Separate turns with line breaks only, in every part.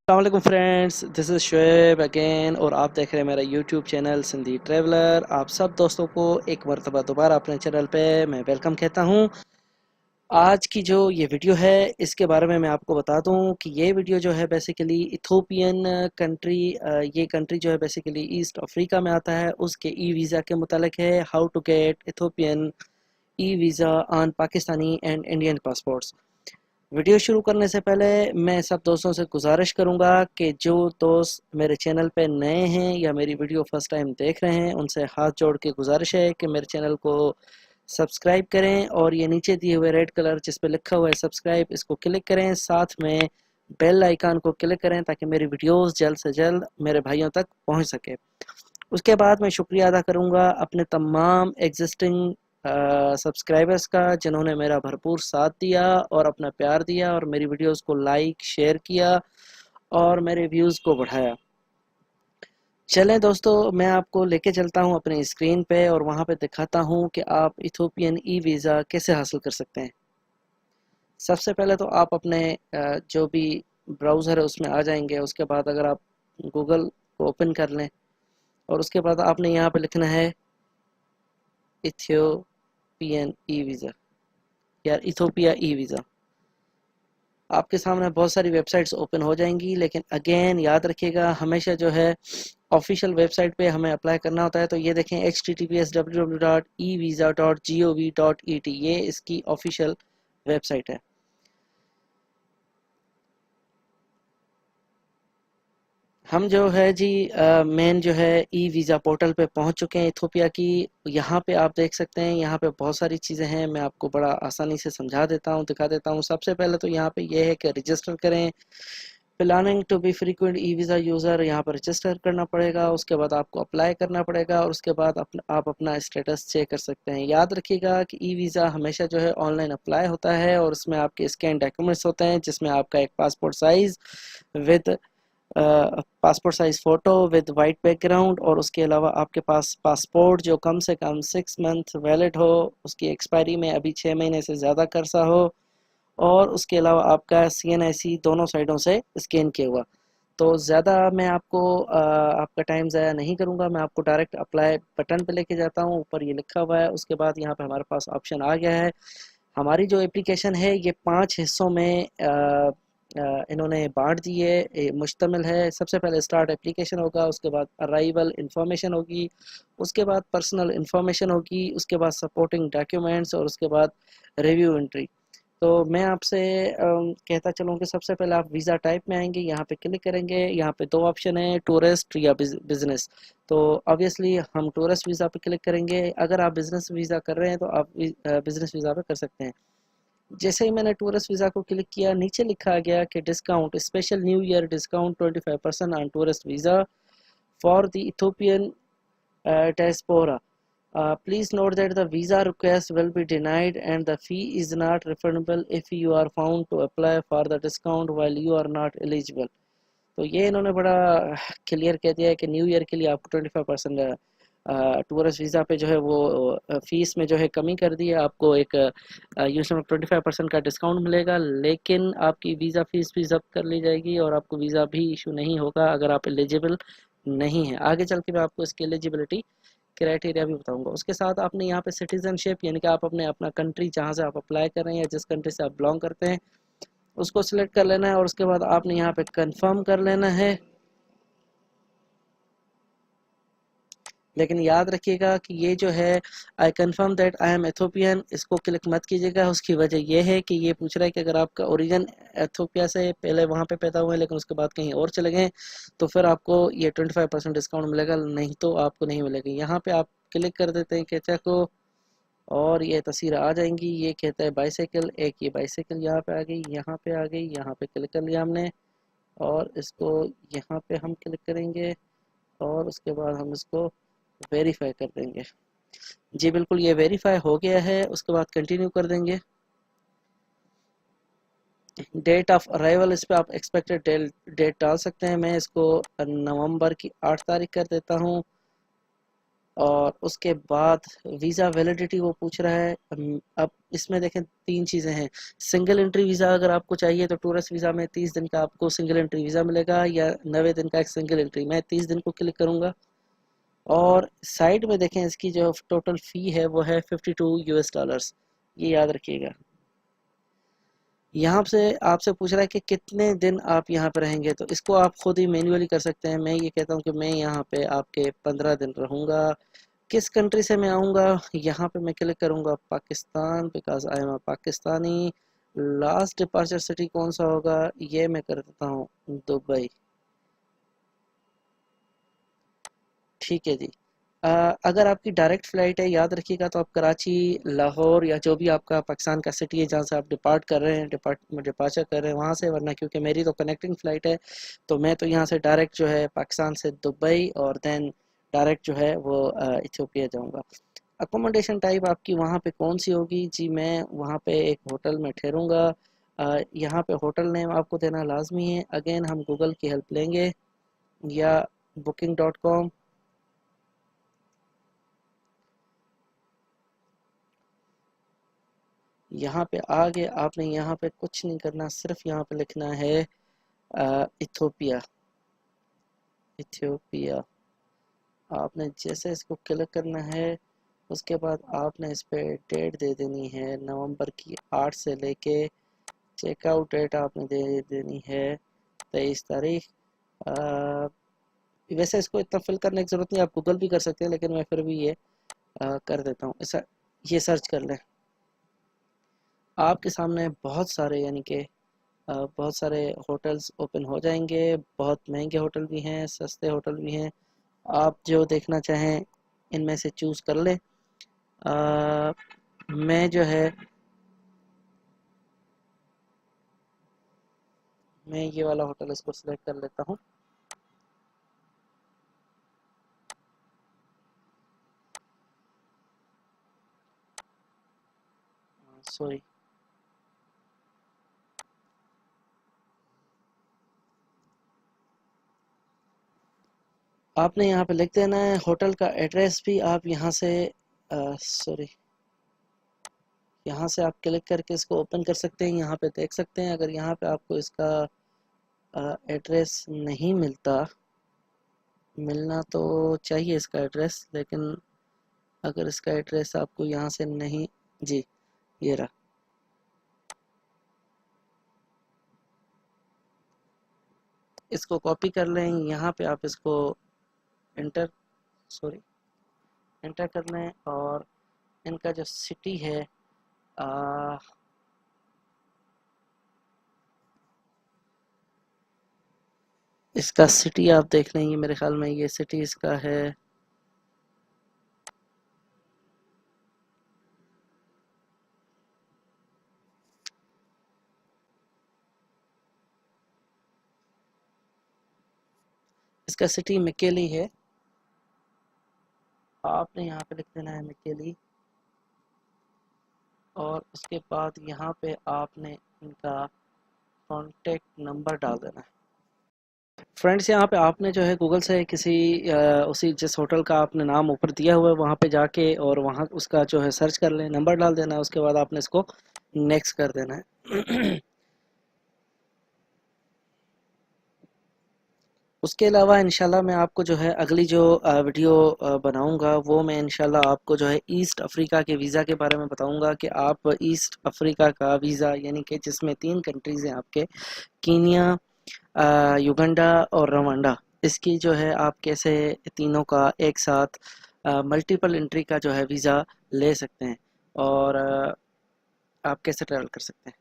अस्सलाम friends, this is Shoaib again और आप देख रहे हैं मेरा यूट्यूब चैनल सिंधी ट्रैवलर। आप सब दोस्तों को एक मरतबा दोबारा अपने चैनल पे मैं वेलकम कहता हूँ। आज की जो ये वीडियो है इसके बारे में मैं आपको बता दूं कि ये वीडियो जो है बेसिकली इथोपियन कंट्री, ये कंट्री जो है बेसिकली ईस्ट अफ्रीका में आता है, उसके ई वीज़ा के मुतालिक है। How to get Ethiopian e visa on Pakistani and Indian passports. Video शुरू करने से पहले मैं सब दोस्तों से गुजारिश करूंगा कि जो दोस्त मेरे चैनल पे नए हैं या मेरी वीडियो फर्स्ट टाइम देख रहे हैं उनसे हाथ जोड़ के गुजारिश है कि मेरे चैनल को सब्सक्राइब करें और ये नीचे दिए हुए रेड कलर जिस पे लिखा हुआ है सब्सक्राइब, इसको क्लिक करें। साथ में बेल आइकन को क्लिक करें ताकि मेरी वीडियोस जल्द से जल्द मेरे भाइयों तक पहुंच सके। उसके बाद मैं शुक्रिया अदा करूंगा अपने तमाम एग्जिस्टिंग सब्सक्राइबर्स का जिन्होंने मेरा भरपूर साथ दिया और अपना प्यार दिया और मेरी वीडियोस को लाइक शेयर किया और मेरे व्यूज़ को बढ़ाया। चलें दोस्तों, मैं आपको लेके चलता हूं अपनी स्क्रीन पे और वहां पे दिखाता हूं कि आप इथोपियन ई वीज़ा कैसे हासिल कर सकते हैं। सबसे पहले तो आप अपने जो भी ब्राउज़र है उसमें आ जाएंगे। उसके बाद अगर आप गूगल को ओपन कर लें और उसके बाद आपने यहाँ पे लिखना है इथियोपियन ई वीज़ा या इथोपिया ई वीज़ा। आपके सामने बहुत सारी वेबसाइट्स ओपन हो जाएंगी, लेकिन अगेन याद रखिएगा हमेशा जो है ऑफिशियल वेबसाइट पे हमें अप्लाई करना होता है। तो ये देखें https://www.evisa.gov.et, ये इसकी ऑफिशियल वेबसाइट है। हम जो है जी मेन जो है ई वीज़ा पोर्टल पे पहुंच चुके हैं इथोपिया की। यहाँ पे आप देख सकते हैं, यहाँ पे बहुत सारी चीज़ें हैं। मैं आपको बड़ा आसानी से समझा देता हूँ, दिखा देता हूँ। सबसे पहले तो यहाँ पे ये है कि रजिस्टर करें। Planning to be frequent e visa user, यहाँ पर रजिस्टर करना पड़ेगा। उसके बाद आपको अप्लाई करना पड़ेगा और उसके बाद आप अपना स्टेटस चेक कर सकते हैं। याद रखिएगा कि ई वीज़ा हमेशा जो है ऑनलाइन अप्लाई होता है और उसमें आपके स्कैन डॉक्यूमेंट्स होते हैं, जिसमें आपका एक passport size with passport size photo with white background और उसके अलावा आपके पास पासपोर्ट जो कम से कम 6 मंथ वैलिड हो, उसकी एक्सपायरी में अभी 6 महीने से ज़्यादा करसा हो और उसके अलावा आपका CNIC दोनों साइडों से स्कैन किया हुआ। तो ज़्यादा मैं आपको आपका टाइम ज़ाया नहीं करूँगा, मैं आपको डायरेक्ट अप्लाई बटन पे लेके जाता हूँ। ऊपर ये लिखा हुआ है, उसके बाद यहाँ पे हमारे पास ऑप्शन आ गया है। हमारी जो एप्लीकेशन है ये 5 हिस्सों में इन्होंने बांट दी है, मुश्तमिल है। सबसे पहले स्टार्ट एप्लीकेशन होगा, उसके बाद अराइवल इंफॉर्मेशन होगी, उसके बाद पर्सनल इंफॉर्मेशन होगी, उसके बाद सपोर्टिंग डॉक्यूमेंट्स और उसके बाद रिव्यू एंट्री। तो मैं आपसे कहता चलूँ कि सबसे पहले आप वीज़ा टाइप में आएंगे, यहाँ पे क्लिक करेंगे। यहाँ पे दो ऑप्शन है, टूरिस्ट या बिज़नेस। तो ऑब्वियसली हम टूरिस्ट वीज़ा पे क्लिक करेंगे। अगर आप बिज़नेस वीज़ा कर रहे हैं तो आप बिज़नेस वीज़ा पे कर सकते हैं। जैसे ही मैंने टूरिस्ट वीज़ा को क्लिक किया, नीचे लिखा गया कि discount special new year discount 25% on tourist visa for the Ethiopian diaspora. Please note that the visa request will be denied and the fee is not refundable if you are found to apply for the discount while you are not eligible. तो ये इन्होंने बड़ा clear कह दिया है कि new year के लिए आपको 25% टूरिस्ट वीज़ा पे जो है वो फीस में जो है कमी कर दी है। आपको एक यूजर 25% का डिस्काउंट मिलेगा, लेकिन आपकी वीज़ा फीस भी जब्त कर ली जाएगी और आपको वीज़ा भी इशू नहीं होगा अगर आप एलिजिबल नहीं है। आगे चल के मैं आपको इसकी एलिजिबिलिटी क्राइटेरिया भी बताऊंगा। उसके साथ आपने यहाँ पे सिटीजनशिप यानी कि आप अपना कंट्री जहाँ से आप अप्लाई कर रहे हैं या जिस कंट्री से आप बिलोंग करते हैं उसको सिलेक्ट कर लेना है और उसके बाद आपने यहाँ पे कंफर्म कर लेना है। लेकिन याद रखिएगा कि ये जो है I confirm that I am Ethiopian, इसको क्लिक मत कीजिएगा। उसकी वजह यह है कि ये पूछ रहा है कि अगर आपका ओरिजिन एथोपिया से पहले वहाँ पे पैदा हुए हैं लेकिन उसके बाद कहीं और चले गए तो फिर आपको ये 25% डिस्काउंट मिलेगा, नहीं तो आपको नहीं मिलेगा। यहाँ पे आप क्लिक कर देते हैं कैचा को और ये तस्वीर आ जाएंगी। ये कहता है बाईसाइकिल, एक ये बाईसाइकिल यहाँ पे आ गई, यहाँ पे आ गई, यहाँ पे क्लिक कर लिया हमने और इसको यहाँ पे हम क्लिक करेंगे और उसके बाद हम इसको वेरीफाई कर देंगे। जी बिल्कुल, ये वेरीफाई हो गया है। उसके बाद कंटिन्यू कर देंगे। डेट ऑफ अराइवल, इस पर आप एक्सपेक्टेड डेट डाल सकते हैं। मैं इसको नवंबर की 8 तारीख कर देता हूँ और उसके बाद वीज़ा वैलिडिटी वो पूछ रहा है। अब इसमें देखें तीन चीज़ें हैं। सिंगल एंट्री वीज़ा अगर आपको चाहिए तो टूरिस्ट वीज़ा में 30 दिन का आपको सिंगल एंट्री वीज़ा मिलेगा, या 90 दिन का एक सिंगल एंट्री। मैं 30 दिन को क्लिक करूँगा और साइड में देखें इसकी जो टोटल फ़ी है वो है $52, ये याद रखिएगा। यहाँ से आपसे पूछ रहा है कि कितने दिन आप यहाँ पे रहेंगे, तो इसको आप खुद ही मैन्युअली कर सकते हैं। मैं ये कहता हूँ कि मैं यहाँ पे आपके 15 दिन रहूँगा। किस कंट्री से मैं आऊँगा, यहाँ पे मैं क्लिक करूँगा Pakistan, because I am a Pakistani. Last departure city कौन सा होगा, ये मैं कर देता हूँ दुबई। ठीक है जी। अगर आपकी डायरेक्ट फ़्लाइट है, याद रखिएगा, तो आप कराची, लाहौर या जो भी आपका पाकिस्तान का सिटी है जहाँ से आप डिपार्ट कर रहे हैं, डिपार्चर कर रहे हैं वहाँ से, वरना क्योंकि मेरी तो कनेक्टिंग फ़्लाइट है तो मैं तो यहाँ से डायरेक्ट जो है पाकिस्तान से दुबई और देन डायरेक्ट जो है वो इथियोपिया जाऊँगा। अकोमोडेशन टाइप आपकी वहाँ पे कौन सी होगी जी, मैं वहाँ पे एक होटल में ठहरूँगा। यहाँ पे होटल नेम आपको देना लाजमी है। अगेन हम गूगल की हेल्प लेंगे या booking.com। यहाँ पे आगे आपने यहाँ पे कुछ नहीं करना, सिर्फ यहाँ पे लिखना है इथियोपिया। इथियोपिया आपने जैसे इसको क्लिक करना है, उसके बाद आपने इस पे डेट दे देनी है नवंबर की 8 से लेके चेकआउट डेट आपने दे देनी है 23 तारीख। अ, वैसे इसको इतना फिल करने की ज़रूरत नहीं, आप गूगल भी कर सकते हैं, लेकिन मैं फिर भी ये कर देता हूँ। ऐसा ये सर्च कर लें, आपके सामने बहुत सारे यानी कि बहुत सारे होटल्स ओपन हो जाएंगे। बहुत महंगे होटल भी हैं, सस्ते होटल भी हैं, आप जो देखना चाहें इनमें से चूज़ कर लें। मैं जो है मैं ये वाला होटल इसको सिलेक्ट कर लेता हूँ। सॉरी, आपने यहाँ पे लिख देना है होटल का एड्रेस भी। आप यहाँ से सॉरी, यहाँ से आप क्लिक करके इसको ओपन कर सकते हैं, यहाँ पे देख सकते हैं। अगर यहाँ पे आपको इसका एड्रेस नहीं मिलता, मिलना तो चाहिए इसका एड्रेस, लेकिन अगर इसका एड्रेस आपको यहाँ से नहीं, जी ये रहा। इसको कॉपी कर लें, यहाँ पे आप इसको एंटर सॉरी एंटर कर लें और इनका जो सिटी है आ, इसका सिटी आप देख लें, ये मेरे ख्याल में ये सिटी इसका है इसका सिटी मिकेली है। आपने यहाँ पे लिख देना है मिकेली और उसके बाद यहाँ पे आपने इनका कॉन्टेक्ट नंबर डाल देना है। फ्रेंड्स, यहाँ पे आपने जो है गूगल से किसी उसी जिस होटल का आपने नाम ऊपर दिया हुआ है वहाँ पे जाके और वहाँ उसका जो है सर्च कर लें, नंबर डाल देना है, उसके बाद आपने इसको नेक्स्ट कर देना है। उसके अलावा इंशाल्लाह मैं आपको जो है अगली जो वीडियो बनाऊंगा वो मैं इंशाल्लाह आपको जो है ईस्ट अफ्रीका के वीज़ा के बारे में बताऊंगा कि आप ईस्ट अफ्रीका का वीज़ा यानी कि जिसमें 3 कंट्रीज़ हैं आपके, कीनिया, युगांडा और रवांडा, इसकी जो है आप कैसे तीनों का एक साथ मल्टीपल एंट्री का जो है वीज़ा ले सकते हैं और आप कैसे ट्रैवल कर सकते हैं।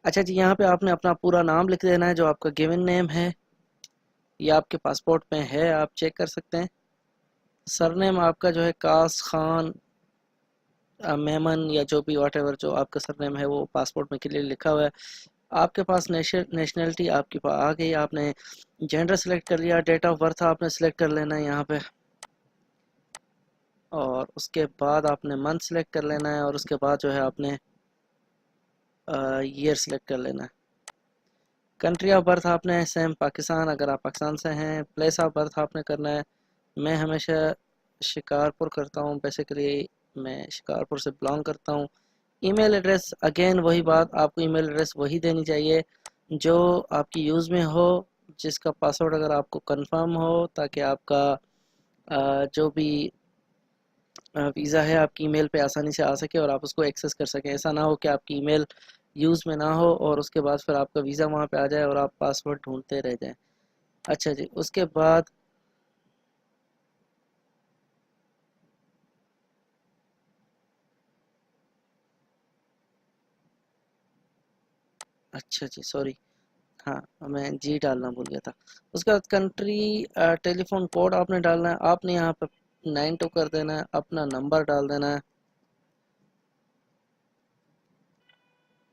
अच्छा जी, यहाँ पे आपने अपना पूरा नाम लिख देना है जो आपका गिवन नेम है, ये आपके पासपोर्ट में है, आप चेक कर सकते हैं। सरनेम आपका जो है कास खान मेमन या जो भी वॉट एवर जो आपका सरनेम है वो पासपोर्ट में क्लियर लिखा हुआ है। आपके पास नेशनलिटी आपके पास आ गई, आपने जेंडर सेलेक्ट कर लिया, डेट ऑफ बर्थ आपने सेलेक्ट कर लेना है यहाँ पे और उसके बाद आपने मंथ सेलेक्ट कर लेना है और उसके बाद जो है आपने ईयर सेलेक्ट कर लेना है। कंट्री ऑफ बर्थ आपने सेम पाकिस्तान, अगर आप पाकिस्तान से हैं। प्लेस ऑफ बर्थ आपने करना है, मैं हमेशा शिकारपुर करता हूँ, बेसिकली मैं शिकारपुर से बिलोंग करता हूँ। ईमेल एड्रेस अगेन वही बात, आपको ईमेल एड्रेस वही देनी चाहिए जो आपकी यूज़ में हो, जिसका पासवर्ड अगर आपको कंफर्म हो, ताकि आपका जो भी वीज़ा है आपकी ईमेल पे आसानी से आ सके और आप उसको एक्सेस कर सकें। ऐसा ना हो कि आपकी ईमेल यूज़ में ना हो और उसके बाद फिर आपका वीज़ा वहाँ पे आ जाए और आप पासवर्ड ढूंढते रह जाएं। अच्छा जी, उसके बाद अच्छा जी, सॉरी, हाँ मैं जी डालना भूल गया था। उसके बाद कंट्री, टेलीफोन कोड आपने डालना है, आपने यहाँ पर 92 कर देना है, अपना नंबर डाल देना है।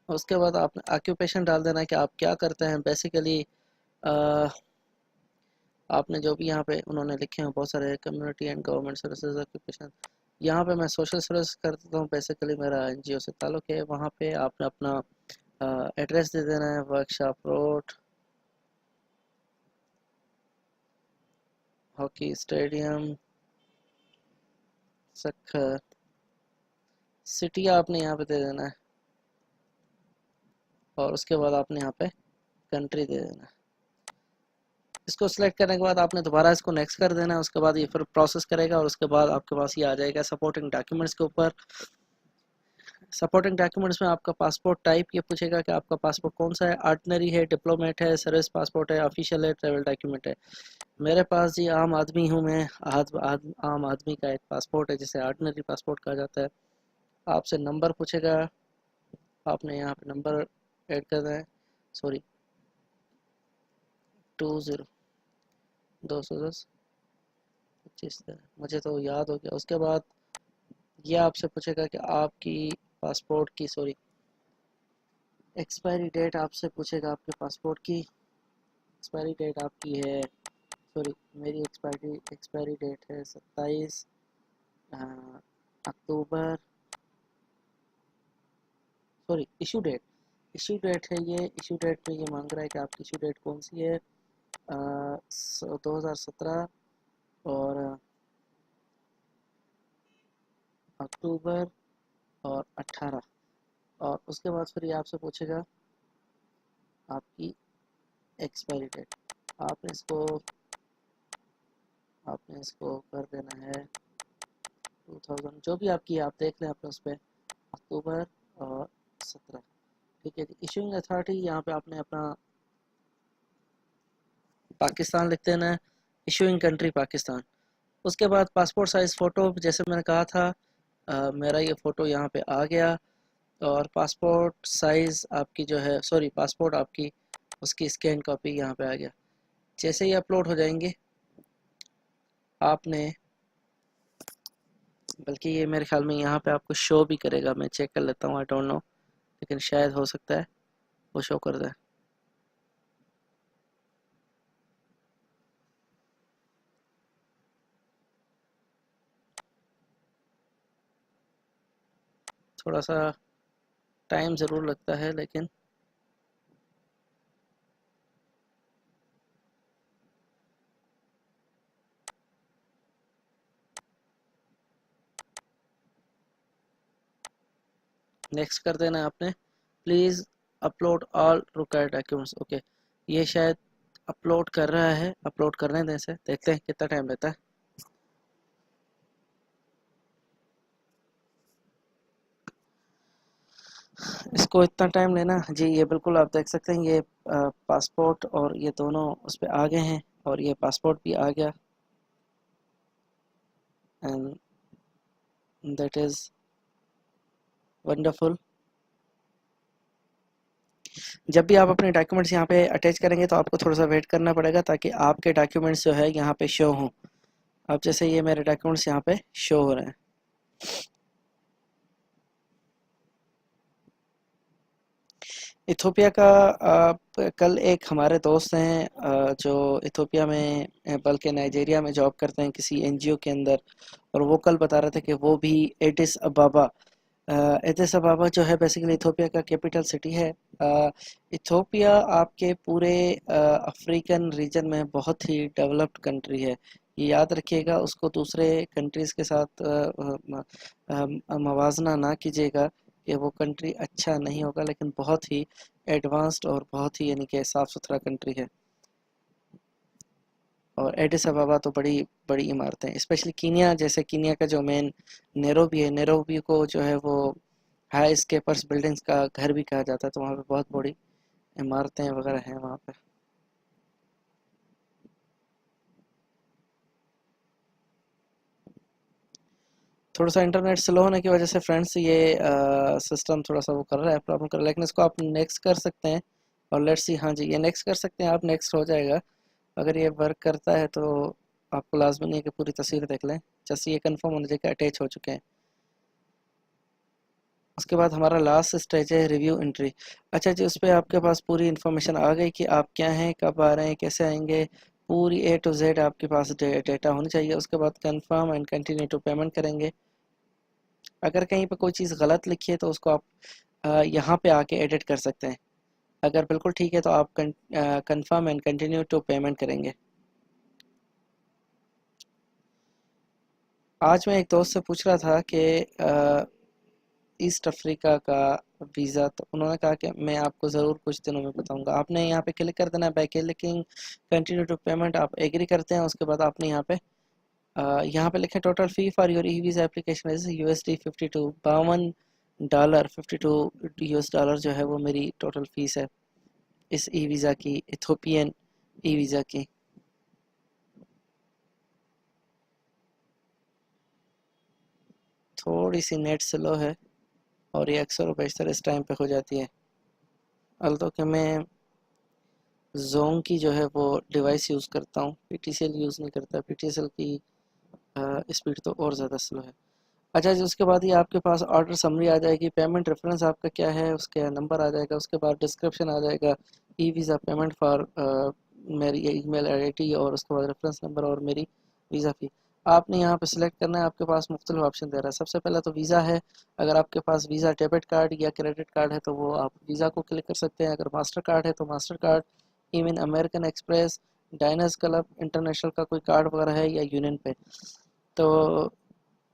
उसके बाद आपने ऑक्यूपेशन डाल देना है कि आप क्या करते हैं बेसिकली। आपने जो भी यहाँ पे उन्होंने लिखे हैं बहुत सारे, community and government services occupation, यहाँ पे मैं सोशल सर्विस कर देता हूँ, बेसिकली मेरा एनजीओ से ताल्लुक़ है। वहाँ पे आपने अपना एड्रेस दे देना है, workshop road, hockey stadium, Sukkur, city आपने यहाँ पे दे देना है और उसके बाद आपने यहाँ पे कंट्री दे देना है। इसको सिलेक्ट करने के बाद आपने दोबारा इसको नेक्स्ट कर देना है। उसके बाद ये फिर प्रोसेस करेगा और उसके बाद आपके पास ये आ जाएगा सपोर्टिंग डॉक्यूमेंट्स के ऊपर। सपोर्टिंग डॉक्यूमेंट्स में आपका पासपोर्ट टाइप ये पूछेगा कि आपका पासपोर्ट कौन सा है, ऑर्डिनरी है, डिप्लोमेट है, सर्विस पासपोर्ट है, ऑफिशियल है, ट्रैवल डॉक्यूमेंट है। मेरे पास जी आम आदमी हूँ मैं, आम आदमी का एक पासपोर्ट है जिसे ऑर्डिनरी पासपोर्ट कहा जाता है। आपसे नंबर पूछेगा, आपने यहाँ पे नंबर ऐड करना है, सॉरी 20 210 25, मुझे तो याद हो गया। उसके बाद ये आपसे पूछेगा कि आपकी पासपोर्ट की, सॉरी एक्सपायरी डेट आपसे पूछेगा, आपके पासपोर्ट की एक्सपायरी डेट आपकी है, सॉरी मेरी एक्सपायरी डेट है 27 अक्टूबर, सॉरी इशू डेट है ये। इशू डेट में ये मांग रहा है कि आपकी इशू डेट कौन सी है, 2017 और अक्टूबर और 18। और उसके बाद फिर ये आपसे पूछेगा आपकी एक्सपायरी डेट। आपने इसको आपने इसको कर देना है 2000, जो भी आपकी आप देख लें अपने उस पर, अक्टूबर और 17। ठीक है जी। इशूइंग अथॉरिटी यहाँ पे आपने अपना पाकिस्तान लिख देना है, इशूइंग कंट्री पाकिस्तान। उसके बाद पासपोर्ट साइज़ फ़ोटो, जैसे मैंने कहा था मेरा ये फ़ोटो यहाँ पे आ गया और पासपोर्ट साइज़ आपकी जो है, सॉरी पासपोर्ट आपकी उसकी स्कैन कॉपी यहाँ पे आ गया। जैसे ही अपलोड हो जाएंगे आपने, बल्कि ये मेरे ख्याल में यहाँ पे आपको शो भी करेगा, मैं चेक कर लेता हूँ, आई डोंट नो, लेकिन शायद हो सकता है वो शो कर दे। थोड़ा सा टाइम ज़रूर लगता है लेकिन नेक्स्ट कर देना है आपने। Please upload all required documents, okay ये शायद अपलोड कर रहा है, अपलोड करने दें से, देखते हैं कितना टाइम लेता है। इसको इतना टाइम लेना जी, ये बिल्कुल आप देख सकते हैं ये पासपोर्ट और ये दोनों उस पर आ गए हैं और ये पासपोर्ट भी आ गया एंड दैट इज़ वंडरफुल। जब भी आप अपने डॉक्यूमेंट्स यहाँ पे अटैच करेंगे तो आपको थोड़ा सा वेट करना पड़ेगा ताकि आपके डॉक्यूमेंट्स जो है यहाँ पे शो हों। अब जैसे ये मेरे डॉक्यूमेंट्स यहाँ पे शो हो रहे हैं। इथोपिया का कल एक हमारे दोस्त हैं जो इथोपिया में बल्कि नाइजीरिया में जॉब करते हैं किसी एनजीओ के अंदर, और वो कल बता रहे थे कि वो भी एडिस अबाबा, एडिस अबाबा जो है बेसिकली इथोपिया का कैपिटल सिटी है। इथोपिया आपके पूरे अफ्रीकन रीजन में बहुत ही डेवलप्ड कंट्री है। ये याद रखिएगा, उसको दूसरे कंट्रीज़ के साथ मवाजना ना कीजिएगा कि वो कंट्री अच्छा नहीं होगा, लेकिन बहुत ही एडवांस्ड और बहुत ही यानी कि साफ़ सुथरा कंट्री है। और एडिस अबाबा तो बड़ी बड़ी इमारतें, स्पेशली कीनिया, जैसे कीनिया का जो मेन नैरोबी है, नैरोबी को जो है वो हाई स्केपर्स बिल्डिंग्स का घर भी कहा जाता है, तो वहाँ पे बहुत बड़ी इमारतें वगैरह हैं वहाँ पे। थोड़ा सा इंटरनेट स्लो होने की वजह से फ्रेंड्स ये सिस्टम थोड़ा सा वो कर रहा है, प्रॉब्लम कर रहा है, लेकिन इसको आप नेक्स्ट कर सकते हैं। और लेट्स सी, हाँ जी ये नेक्स्ट कर सकते हैं आप, नेक्स्ट हो जाएगा। अगर ये वर्क करता है तो आपको लाजमी नहीं है कि पूरी तस्वीर देख लें, जैसे ये कंफर्म होने चाहिए कि अटैच हो चुके हैं। उसके बाद हमारा लास्ट स्टेज है रिव्यू एंट्री। अच्छा जी, उस पर आपके पास पूरी इन्फॉर्मेशन आ गई कि आप क्या हैं, कब आ रहे हैं, कैसे आएंगे, पूरी ए टू जेड आपके पास डेटा होनी चाहिए। उसके बाद confirm and continue to payment करेंगे। अगर कहीं पे कोई चीज़ गलत लिखी है तो उसको आप यहाँ पे आके एडिट कर सकते हैं। अगर बिल्कुल ठीक है तो आप confirm and continue to payment करेंगे। आज मैं एक दोस्त से पूछ रहा था कि ईस्ट अफ्रीका का वीज़ा, तो उन्होंने कहा कि मैं आपको ज़रूर कुछ दिनों में बताऊंगा। आपने यहाँ पे क्लिक कर देना है, back clicking continue to payment, आप एग्री करते हैं। उसके बाद आपने यहाँ पे लिखे total fee for your e visa application is USD 52, $52, 52 US dollar जो है वो मेरी टोटल फ़ीस है इस ई वीज़ा की, इथोपियन ई वीज़ा की। थोड़ी सी नेट स्लो है और ये अक्सर बेशतर इस टाइम पे हो जाती है। अल्तों कि मैं जोंग की जो है वो डिवाइस यूज़ करता हूँ, PTCL यूज़ नहीं करता। PTCL की स्पीड तो और ज़्यादा स्लो है। अच्छा जी, उसके बाद ये आपके पास ऑर्डर समरी आ जाएगी, पेमेंट रेफरेंस आपका क्या है उसके नंबर आ जाएगा, उसके बाद डिस्क्रिप्शन आ जाएगा, ई वीज़ा पेमेंट फॉर मेरी ईमेल आईडी, और उसके बाद रेफरेंस नंबर और मेरी वीज़ा फ़ी। आपने यहाँ पे सिलेक्ट करना है, आपके पास मुख्तलिफ ऑप्शन दे रहा है। सबसे पहले तो वीज़ा है, अगर आपके पास वीज़ा डेबिट कार्ड या क्रेडिट कार्ड है तो वो आप वीज़ा को क्लिक कर सकते हैं। अगर मास्टर कार्ड है तो master card, even American Express, Diners Club international का कोई कार्ड वगैरह है, या यूनियन पे। तो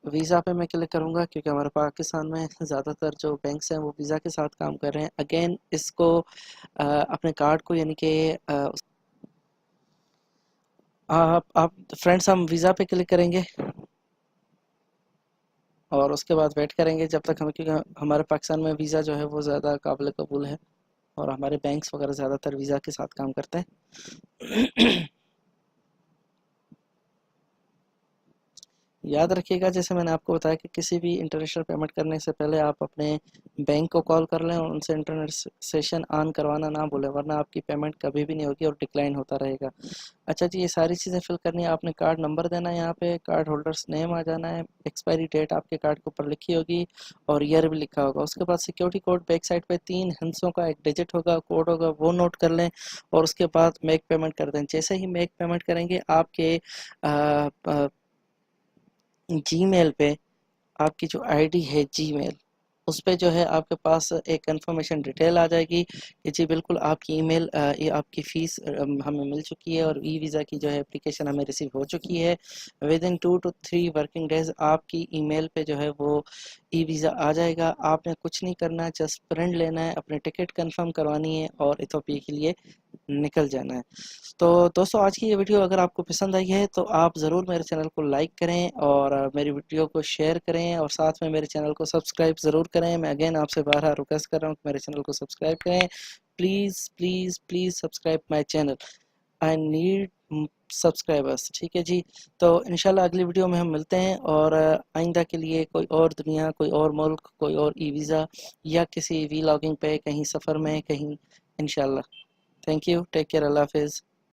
वीज़ा पे मैं क्लिक करूँगा क्योंकि हमारे पाकिस्तान में ज़्यादातर जो बैंक्स हैं वो वीज़ा के साथ काम कर रहे हैं। अगेन इसको अपने कार्ड को यानी कि आप फ्रेंड्स, हम वीज़ा पे क्लिक करेंगे और उसके बाद वेट करेंगे जब तक हम, क्योंकि हमारे पाकिस्तान में वीज़ा जो है वो ज़्यादा काबिल कबूल है और हमारे बैंक्स वगैरह ज़्यादातर वीज़ा के साथ काम करते हैं। याद रखिएगा, जैसे मैंने आपको बताया कि किसी भी इंटरनेशनल पेमेंट करने से पहले आप अपने बैंक को कॉल कर लें और उनसे इंटरनेट सेशन ऑन करवाना ना भूलें, वरना आपकी पेमेंट कभी भी नहीं होगी और डिक्लाइन होता रहेगा। अच्छा जी, ये सारी चीज़ें फिल करनी है। आपने कार्ड नंबर देना है, यहाँ पे कार्ड होल्डर्स नेम आ जाना है, एक्सपायरी डेट आपके कार्ड के ऊपर लिखी होगी और ईयर भी लिखा होगा। उसके बाद सिक्योरिटी कोड बैक साइड पे 3 हिंसों का एक डिजिट होगा, कोड होगा, वो नोट कर लें और उसके बाद मेक पेमेंट कर दें। जैसे ही मेक पेमेंट करेंगे, आपके जीमेल पे आपकी जो आईडी है जीमेल, उस पे जो है आपके पास एक कंफर्मेशन डिटेल आ जाएगी कि जी बिल्कुल आपकी ईमेल, ये आपकी फ़ीस हमें मिल चुकी है और ई वीज़ा की जो है एप्लीकेशन हमें रिसीव हो चुकी है। With in 2 to 3 working days आपकी ईमेल पे जो है वो ई वीज़ा आ जाएगा। आपने कुछ नहीं करना, जस्ट प्रिंट लेना है, अपने टिकट कंफर्म करवानी है और इथोपिया के लिए निकल जाना है। तो दोस्तों, आज की ये वीडियो अगर आपको पसंद आई है तो आप ज़रूर मेरे चैनल को लाइक करें और मेरी वीडियो को शेयर करें और साथ में मेरे चैनल को सब्सक्राइब ज़रूर करें। मैं अगेन आपसे बार-बार रिक्वेस्ट कर रहा हूँ कि मेरे चैनल को सब्सक्राइब करें। Please please please subscribe my channel, I need subscribers. ठीक है जी, तो इंशाल्लाह अगली वीडियो में हम मिलते हैं और आइंदा के लिए कोई और दुनिया, कोई और मुल्क, कोई और ई वीज़ा या किसी वीलॉगिंग पे, कहीं सफ़र में, कहीं, इंशाल्लाह। थैंक यू, टेक केयर, अल्लाह हाफिज़।